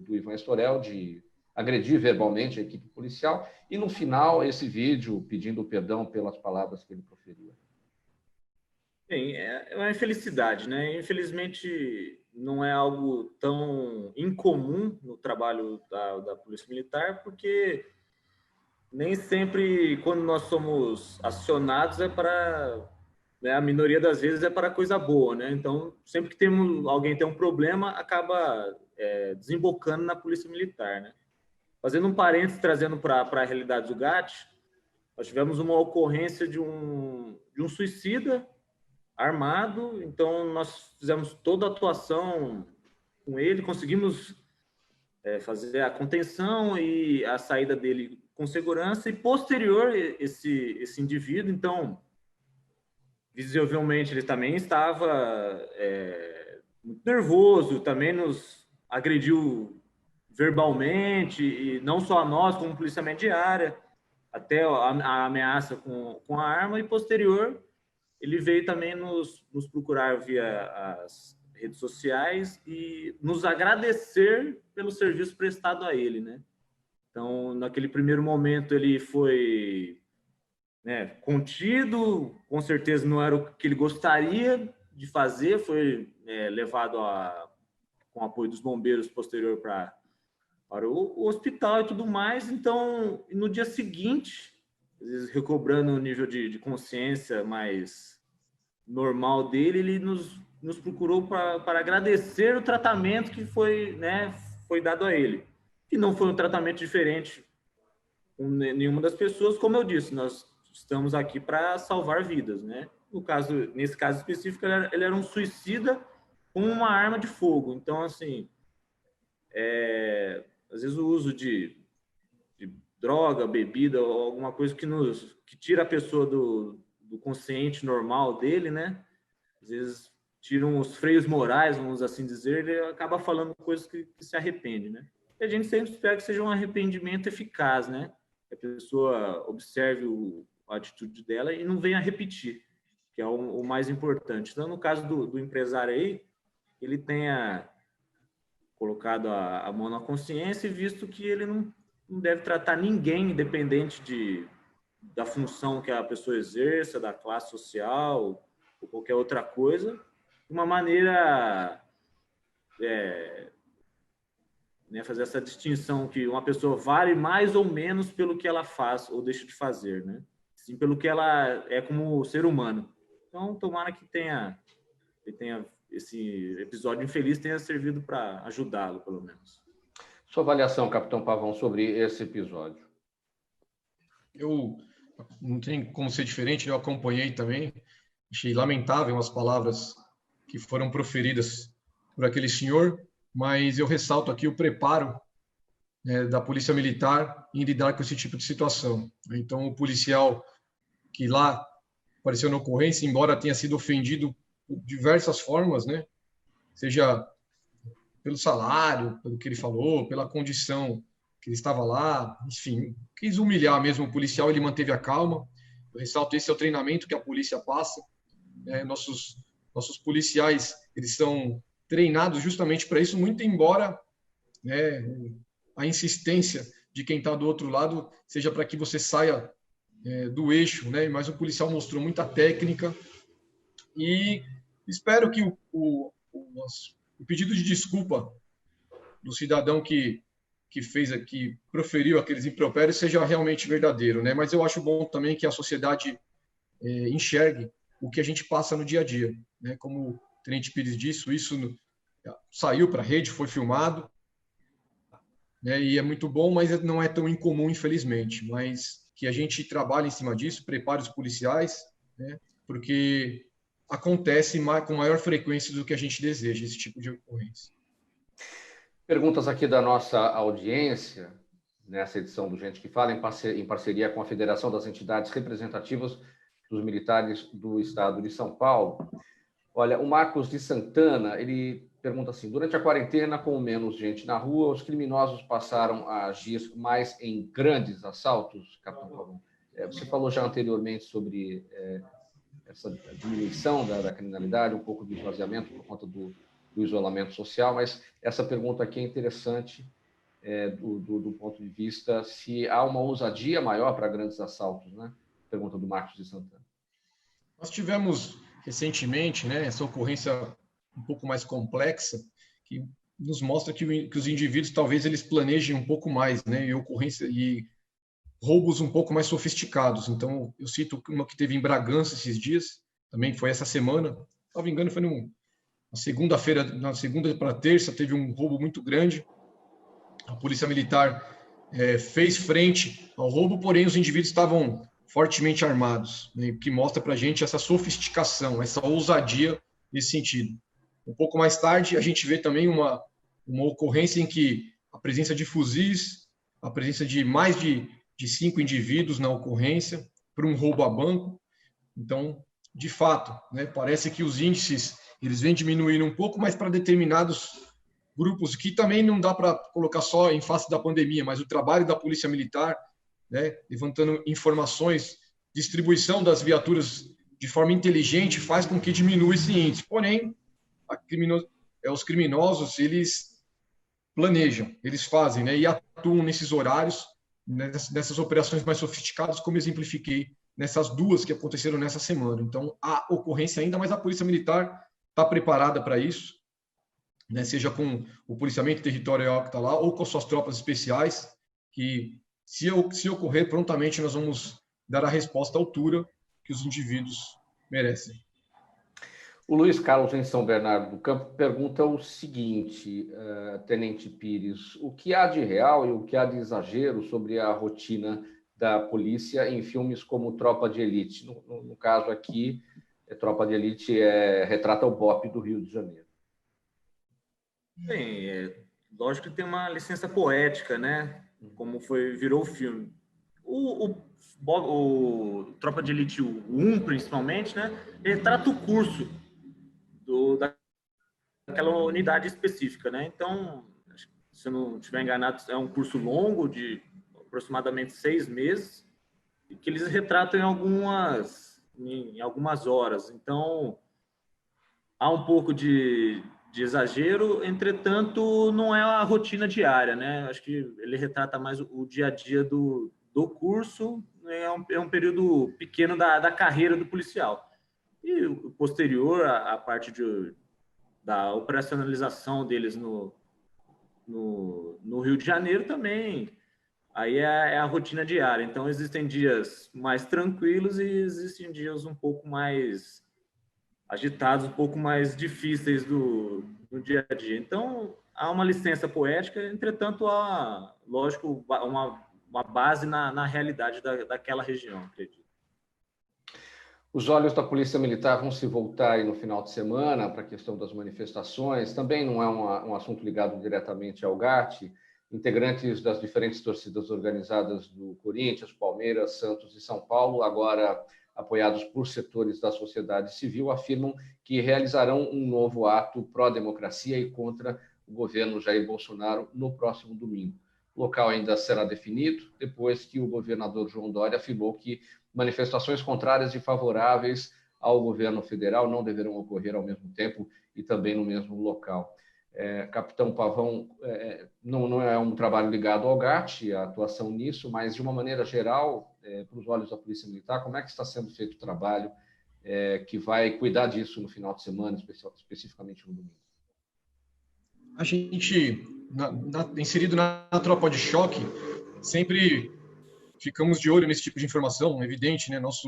Ivan Storel de agredir verbalmente a equipe policial, e no final esse vídeo pedindo perdão pelas palavras que ele proferiu. Bem, é uma infelicidade, né? Infelizmente, não é algo tão incomum no trabalho da Polícia Militar, porque nem sempre, quando nós somos acionados, né, a minoria das vezes é para coisa boa, né? Então, sempre que alguém tem um problema, acaba desembocando na Polícia Militar, né? Fazendo um parênteses, trazendo para a realidade do GAT, nós tivemos uma ocorrência de um suicida armado, então nós fizemos toda a atuação com ele, conseguimos fazer a contenção e a saída dele com segurança, e posterior esse indivíduo, então, visivelmente ele também estava muito nervoso, também nos agrediu verbalmente, e não só a nós, como policiamento de área, até a ameaça com a arma, e posterior ele veio também nos procurar via as redes sociais e nos agradecer pelo serviço prestado a ele, né? Então, naquele primeiro momento, ele foi contido, com certeza não era o que ele gostaria de fazer, foi levado com apoio dos bombeiros posterior para o hospital e tudo mais. Então, no dia seguinte, às vezes recobrando o nível de consciência mais normal dele, ele nos procurou para agradecer o tratamento que foi dado a ele. E não foi um tratamento diferente com nenhuma das pessoas. Como eu disse, nós estamos aqui para salvar vidas, né? Nesse caso específico, ele era um suicida com uma arma de fogo. Então, assim, às vezes o uso de droga, bebida ou alguma coisa que tira a pessoa do consciente normal dele, né? Às vezes tiram os freios morais, vamos assim dizer, ele acaba falando coisas que se arrepende, né? E a gente sempre espera que seja um arrependimento eficaz, né? Que a pessoa observe a atitude dela e não venha repetir, que é o mais importante. Então, no caso do empresário aí, ele tenha colocado a mão na consciência e visto que ele não deve tratar ninguém, independente da função que a pessoa exerça, da classe social ou qualquer outra coisa, de uma maneira né, fazer essa distinção que uma pessoa vale mais ou menos pelo que ela faz ou deixa de fazer, né? Sim, pelo que ela é como ser humano. Então, tomara que tenha esse episódio infeliz tenha servido para ajudá-lo, pelo menos. Sua avaliação, capitão Pavão, sobre esse episódio? Eu não tem como ser diferente, eu acompanhei também. Achei lamentável as palavras que foram proferidas por aquele senhor, mas eu ressalto aqui o preparo, né, da Polícia Militar em lidar com esse tipo de situação. Então, o policial que lá apareceu na ocorrência, embora tenha sido ofendido de diversas formas, né, seja pelo salário, pelo que ele falou, pela condição que ele estava lá, enfim, quis humilhar mesmo o policial, ele manteve a calma. Eu ressalto, esse é o treinamento que a polícia passa, né? Nossos policiais, eles são treinados justamente para isso, muito embora, né, a insistência de quem está do outro lado seja para que você saia do eixo, né? Mas o policial mostrou muita técnica e espero que o pedido de desculpa do cidadão que fez aqui, proferiu aqueles impropérios, seja realmente verdadeiro, né? Mas eu acho bom também que a sociedade enxergue o que a gente passa no dia a dia, né? Como o Tenente Pires disse, isso saiu para a rede, foi filmado, né? E é muito bom, mas não é tão incomum, infelizmente. Mas que a gente trabalhe em cima disso, prepare os policiais, né? Porque acontece com maior frequência do que a gente deseja, esse tipo de ocorrência. Perguntas aqui da nossa audiência, nessa edição do Gente que Fala, em parceria com a Federação das Entidades Representativas dos Militares do Estado de São Paulo. Olha, o Marcos de Santana, ele pergunta assim: durante a quarentena, com menos gente na rua, os criminosos passaram a agir mais em grandes assaltos, capitão Pavão? Você falou já anteriormente sobre essa diminuição da criminalidade, um pouco do esvaziamento por conta do isolamento social, mas essa pergunta aqui é interessante do ponto de vista se há uma ousadia maior para grandes assaltos, né? Pergunta do Marcos de Santana. Nós tivemos recentemente, né, essa ocorrência um pouco mais complexa, que nos mostra que os indivíduos talvez eles planejem um pouco mais, né, e roubos um pouco mais sofisticados. Então, eu cito uma que teve em Bragança esses dias, também foi essa semana, se não me engano, foi na segunda-feira, na segunda para terça, teve um roubo muito grande. A Polícia Militar fez frente ao roubo, porém os indivíduos estavam fortemente armados, né, que mostra para a gente essa sofisticação, essa ousadia nesse sentido. Um pouco mais tarde, a gente vê também uma ocorrência em que a presença de fuzis, a presença de mais de 5 indivíduos na ocorrência, para um roubo a banco. Então, de fato, né, parece que os índices eles vêm diminuindo um pouco, mas para determinados grupos, que também não dá para colocar só em face da pandemia, mas o trabalho da Polícia Militar, né, levantando informações, distribuição das viaturas de forma inteligente, faz com que diminua esse índice. Porém, os criminosos, eles planejam, eles fazem, né, e atuam nesses horários, nessas operações mais sofisticadas, como exemplifiquei nessas duas que aconteceram nessa semana. Então, há ocorrência ainda, mas a Polícia Militar está preparada para isso, né, seja com o policiamento territorial que está lá, ou com suas tropas especiais, que, se ocorrer, prontamente nós vamos dar a resposta à altura que os indivíduos merecem. O Luiz Carlos, em São Bernardo do Campo, pergunta o seguinte, Tenente Pires: o que há de real e o que há de exagero sobre a rotina da polícia em filmes como Tropa de Elite? No caso aqui, Tropa de Elite retrata o BOPE do Rio de Janeiro. Bem, lógico que tem uma licença poética, né? Como virou o filme. O Tropa de Elite 1, principalmente, né? Retrata o curso daquela unidade específica, né? Então, se eu não estiver enganado, é um curso longo de aproximadamente 6 meses, e que eles retratam em algumas horas. Então, há um pouco de exagero, entretanto, não é a rotina diária, né? Acho que ele retrata mais o dia a dia do curso, né? É um período pequeno da carreira do policial. E o posterior, a parte da operacionalização deles no Rio de Janeiro também, aí é a rotina diária. Então, existem dias mais tranquilos e existem dias um pouco mais agitados, um pouco mais difíceis do dia a dia. Então, há uma licença poética, entretanto, há, lógico, uma base na realidade daquela região, acredito. Os olhos da Polícia Militar vão se voltar aí no final de semana para a questão das manifestações. Também não é um assunto ligado diretamente ao GAT. Integrantes das diferentes torcidas organizadas do Corinthians, Palmeiras, Santos e São Paulo, agora apoiados por setores da sociedade civil, afirmam que realizarão um novo ato pró-democracia e contra o governo Jair Bolsonaro no próximo domingo. O local ainda será definido, depois que o governador João Dória afirmou que manifestações contrárias e favoráveis ao governo federal não deverão ocorrer ao mesmo tempo e também no mesmo local. Capitão Pavão, não é um trabalho ligado ao GAT, a atuação nisso, mas de uma maneira geral, para os olhos da Polícia Militar, como é que está sendo feito o trabalho que vai cuidar disso no final de semana, especificamente no domingo? A gente, inserido na tropa de choque, sempre ficamos de olho nesse tipo de informação, evidente, né? Nós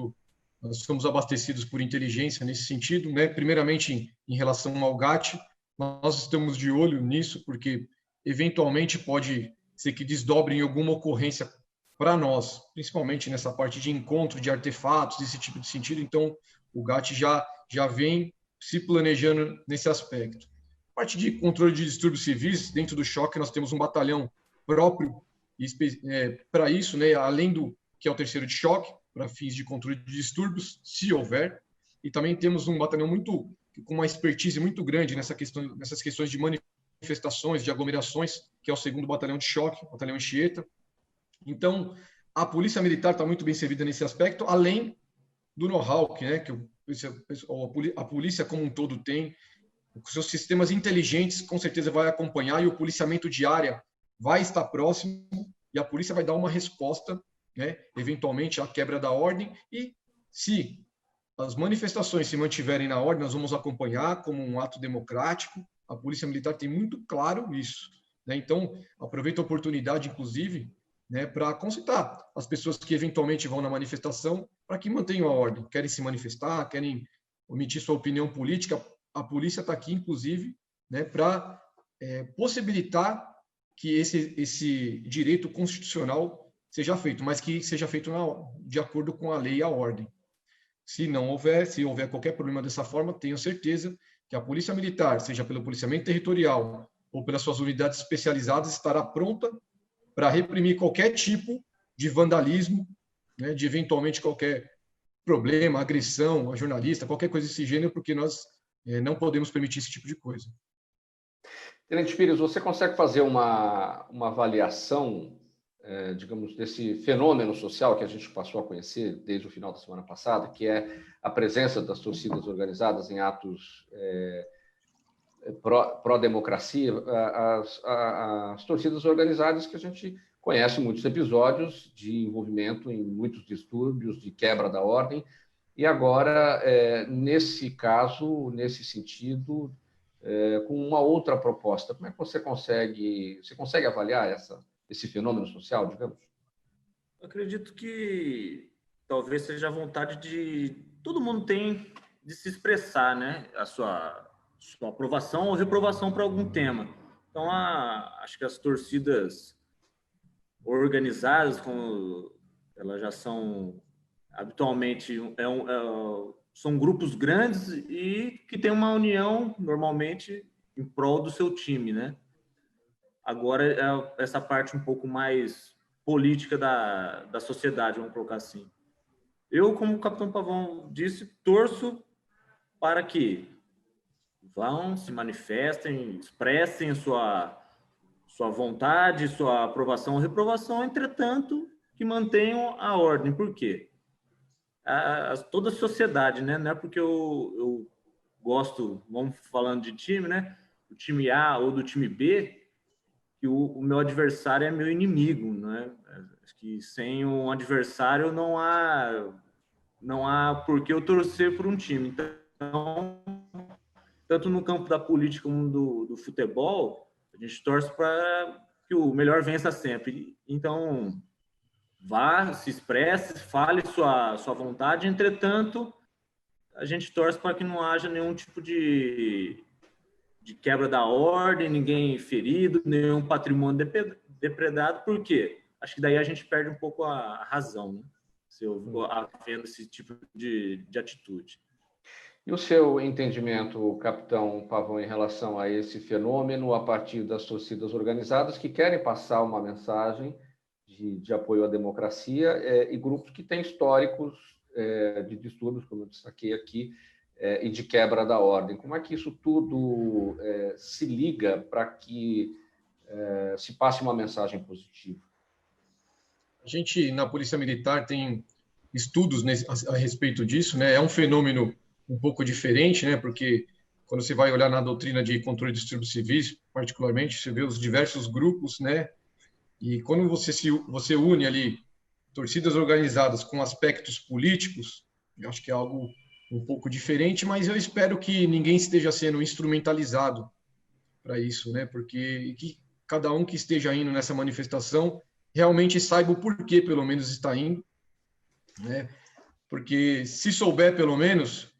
somos abastecidos por inteligência nesse sentido, né? Primeiramente, em relação ao GAT, nós estamos de olho nisso, porque eventualmente pode ser que desdobre em alguma ocorrência para nós, principalmente nessa parte de encontro de artefatos, desse tipo de sentido. Então, o GAT já vem se planejando nesse aspecto. A parte de controle de distúrbios civis, dentro do choque, nós temos um batalhão próprio para isso, né, além do que é o terceiro de choque, para fins de controle de distúrbios, se houver, e também temos um batalhão com uma expertise muito grande nessas questões de manifestações, de aglomerações, que é o segundo batalhão de choque, o batalhão Anchieta. Então, a Polícia Militar está muito bem servida nesse aspecto, além do know-how que a polícia como um todo tem, os seus sistemas inteligentes com certeza vai acompanhar, e o policiamento de área vai estar próximo, e a polícia vai dar uma resposta, né, eventualmente à quebra da ordem, e se as manifestações se mantiverem na ordem, nós vamos acompanhar como um ato democrático. A Polícia Militar tem muito claro isso, né? Então, aproveito a oportunidade, inclusive, né, para consultar as pessoas que eventualmente vão na manifestação para que mantenham a ordem. Querem se manifestar, querem emitir sua opinião política, a polícia está aqui, inclusive, né, para possibilitar que esse direito constitucional seja feito, mas que seja feito de acordo com a lei e a ordem. Se houver qualquer problema dessa forma, tenho certeza que a Polícia Militar, seja pelo policiamento territorial ou pelas suas unidades especializadas, estará pronta para reprimir qualquer tipo de vandalismo, né, de eventualmente qualquer problema, agressão a jornalista, qualquer coisa desse gênero, porque nós não podemos permitir esse tipo de coisa. Tenente Pires, você consegue fazer uma avaliação, digamos, desse fenômeno social que a gente passou a conhecer desde o final da semana passada, que é a presença das torcidas organizadas em atos pró-democracia, as torcidas organizadas que a gente conhece muitos episódios de envolvimento em muitos distúrbios, de quebra da ordem, e agora, nesse caso, nesse sentido, com uma outra proposta. Como é que você consegue avaliar esse fenômeno social, digamos? Eu acredito que talvez seja a vontade de todo mundo tem de se expressar, né? A sua aprovação ou reprovação para algum tema. Então, acho que as torcidas organizadas, como elas já são habitualmente, são grupos grandes e que têm uma união, normalmente, em prol do seu time, né? Agora, essa parte um pouco mais política da sociedade, vamos colocar assim. Eu, como o Capitão Pavão disse, torço para que vão, se manifestem, expressem sua vontade, sua aprovação ou reprovação, entretanto, que mantenham a ordem. Por quê? Toda a sociedade, né? Não é porque eu gosto, vamos falando de time, né? Do time A ou do time B, que o meu adversário é meu inimigo, né? Acho que sem um adversário não há por que eu torcer por um time. Então, tanto no campo da política como do futebol, a gente torce para que o melhor vença sempre. Então, vá, se expresse, fale sua vontade, entretanto, a gente torce para que não haja nenhum tipo de quebra da ordem, ninguém ferido, nenhum patrimônio depredado. Por quê? Acho que daí a gente perde um pouco a razão, né? Se eu vendo esse tipo de atitude. E o seu entendimento, Capitão Pavão, em relação a esse fenômeno a partir das torcidas organizadas que querem passar uma mensagem de apoio à democracia e grupos que têm históricos de distúrbios, como eu destaquei aqui, e de quebra da ordem? Como é que isso tudo se liga para que se passe uma mensagem positiva? A gente, na Polícia Militar, tem estudos a respeito disso, né? É um fenômeno um pouco diferente, né? Porque quando você vai olhar na doutrina de controle de distúrbios civis, particularmente, você vê os diversos grupos, né? E quando você une ali torcidas organizadas com aspectos políticos, eu acho que é algo um pouco diferente, mas eu espero que ninguém esteja sendo instrumentalizado para isso, né? Porque que cada um que esteja indo nessa manifestação realmente saiba o porquê, pelo menos, está indo, né? Porque se souber, pelo menos,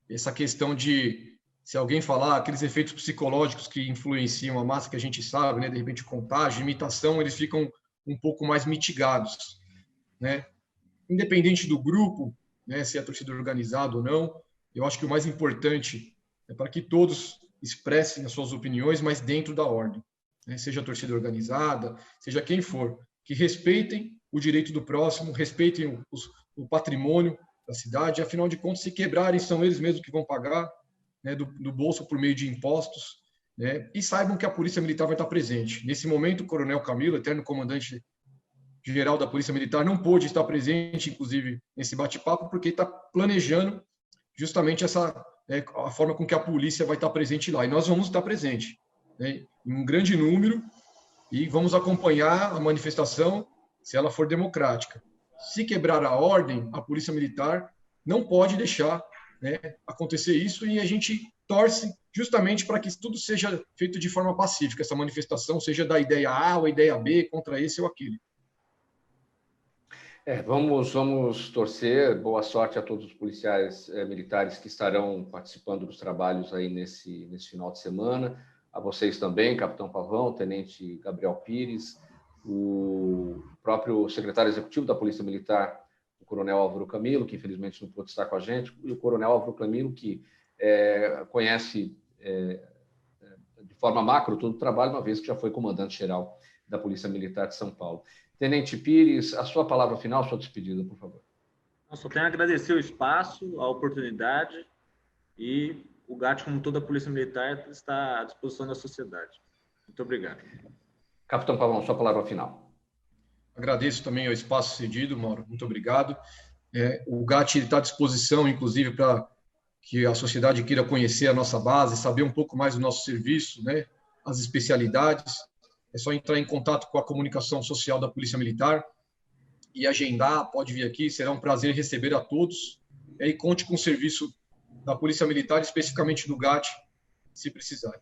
essa questão de, se alguém falar, aqueles efeitos psicológicos que influenciam a massa, que a gente sabe, né? De repente, contágio, imitação, eles ficam um pouco mais mitigados, né? Independente do grupo, né, se é torcida organizada ou não, eu acho que o mais importante é para que todos expressem as suas opiniões, mas dentro da ordem, né? Seja a torcida organizada, seja quem for, que respeitem o direito do próximo, respeitem o patrimônio da cidade, afinal de contas, se quebrarem, são eles mesmos que vão pagar, né, do bolso por meio de impostos, né? E saibam que a Polícia Militar vai estar presente. Nesse momento, o Coronel Camilo, eterno comandante geral da Polícia Militar, não pôde estar presente, inclusive, nesse bate-papo, porque está planejando justamente a forma com que a polícia vai estar presente lá. E nós vamos estar presente, né, em um grande número, e vamos acompanhar a manifestação se ela for democrática. Se quebrar a ordem, a Polícia Militar não pode deixar, né, acontecer isso, e a gente torce justamente para que tudo seja feito de forma pacífica, essa manifestação seja da ideia A ou a ideia B contra esse ou aquele. Vamos torcer. Boa sorte a todos os policiais militares que estarão participando dos trabalhos aí nesse final de semana. A vocês também, Capitão Pavão, Tenente Gabriel Pires, o próprio secretário executivo da Polícia Militar, o Coronel Álvaro Camilo, que infelizmente não pôde estar com a gente, e o Coronel Álvaro Camilo, que conhece de forma macro todo o trabalho, uma vez que já foi comandante-geral da Polícia Militar de São Paulo. Tenente Pires, a sua palavra final, sua despedida, por favor. Eu só tenho a agradecer o espaço, a oportunidade, e o GAT, como toda a Polícia Militar, está à disposição da sociedade. Muito obrigado. Capitão Pavão, sua palavra final. Agradeço também o espaço cedido, Mauro. Muito obrigado. O GAT está à disposição, inclusive, para que a sociedade queira conhecer a nossa base, saber um pouco mais do nosso serviço, né, as especialidades. É só entrar em contato com a comunicação social da Polícia Militar e agendar, pode vir aqui, será um prazer receber a todos. E conte com o serviço da Polícia Militar, especificamente do GAT, se precisar.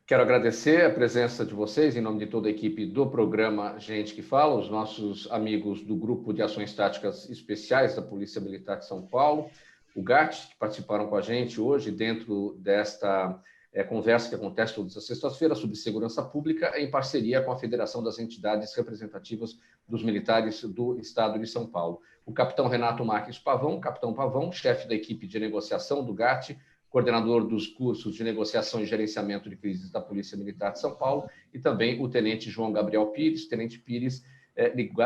Quero agradecer a presença de vocês, em nome de toda a equipe do programa Gente que Fala, os nossos amigos do Grupo de Ações Táticas Especiais da Polícia Militar de São Paulo, o GAT, que participaram com a gente hoje dentro desta conversa que acontece todas as sextas-feiras sobre segurança pública, em parceria com a Federação das Entidades Representativas dos Militares do Estado de São Paulo. O capitão Renato Marques Pavão, capitão Pavão, chefe da equipe de negociação do GAT, coordenador dos cursos de negociação e gerenciamento de crises da Polícia Militar de São Paulo, e também o tenente João Gabriel Pires, tenente Pires,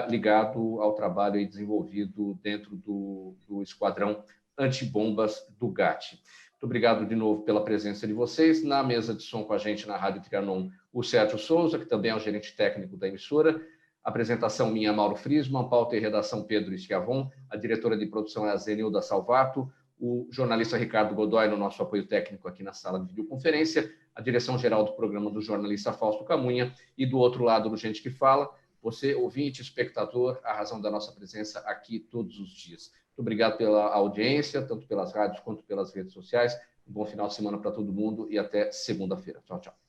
ligado ao trabalho aí desenvolvido dentro do Esquadrão Antibombas do GAT. Muito obrigado de novo pela presença de vocês. Na mesa de som com a gente na Rádio Trianon, o Sérgio Souza, que também é o gerente técnico da emissora. Apresentação minha, Mauro Friesman, pauta e redação Pedro Schiavon, a diretora de produção é a Zenilda Salvato, o jornalista Ricardo Godoy no nosso apoio técnico aqui na sala de videoconferência, a direção-geral do programa do jornalista Fausto Camunha, e do outro lado do Gente que Fala, você, ouvinte, espectador, a razão da nossa presença aqui todos os dias. Muito obrigado pela audiência, tanto pelas rádios quanto pelas redes sociais. Um bom final de semana para todo mundo e até segunda-feira. Tchau, tchau.